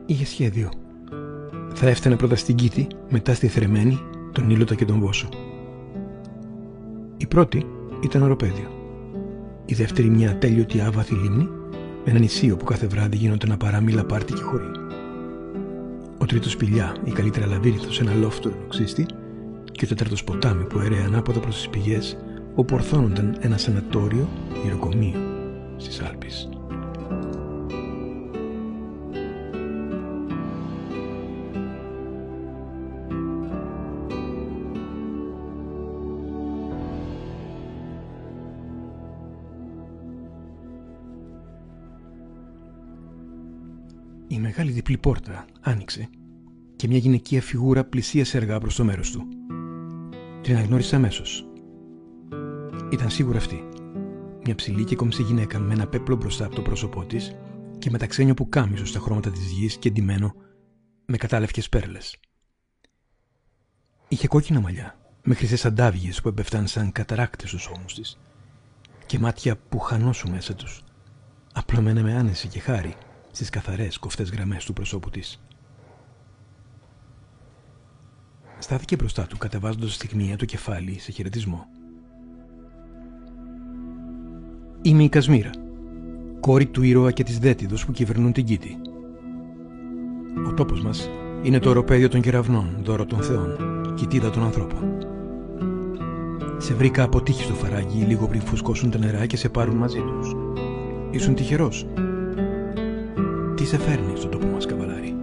Είχε σχέδιο. Θα έφτανε πρώτα στην Κίτη, μετά στη Θρεμένη, τον Ήλωτα και τον Βόσο. Η πρώτη ήταν οροπέδιο. Η δεύτερη μια ατέλειωτη άβαθη λίμνη, με ένα νησί όπου κάθε βράδυ γίνονται ένα παράμιλα πάρτι και χωρί. Ο τρίτος σπηλιά, ή καλύτερα λαβύρινθος σε ένα λόφτο ουρανοξύστη, και ο τέταρτος ποτάμι που έρεε ανάποδα προς τις πηγές, όπου ορθώνονταν ένα σανατόριο, ιεροκομείο, στις Άλπεις. Η μεγάλη διπλή πόρτα άνοιξε και μια γυναικεία φιγούρα πλησίασε αργά προς το μέρος του. Την αναγνώρισα αμέσως. Ήταν σίγουρα αυτή. Μια ψηλή και κομψή γυναίκα με ένα πέπλο μπροστά από το πρόσωπό της και με ταξένιο πουκάμισο στα χρώματα της γης και ντυμένο με κατάλευκες πέρλες. Είχε κόκκινα μαλλιά με χρυσές αντάβιες που έπεφταν σαν καταράκτες στους ώμους της και μάτια που χανώσου μέσα τους, απλωμένα με άνεση και χάρη στις καθαρές κοφτές γραμμές του προσώπου της. Στάθηκε μπροστά του κατεβάζοντας στιγμία το κεφάλι σε χαιρετισμό. «Είμαι η Κασμίρα, κόρη του ήρωα και της Δέτιδος που κυβερνούν την Κίτη. Ο τόπος μας είναι το οροπέδιο των κεραυνών, δώρο των θεών, κοιτίδα των ανθρώπων. Σε βρήκα από τύχη στο φαράγγι λίγο πριν φουσκώσουν τα νερά και σε πάρουν μαζί τους. Ήσουν τυχερός. Τι σε φέρνει στον τόπο μας, καβαλάρι?»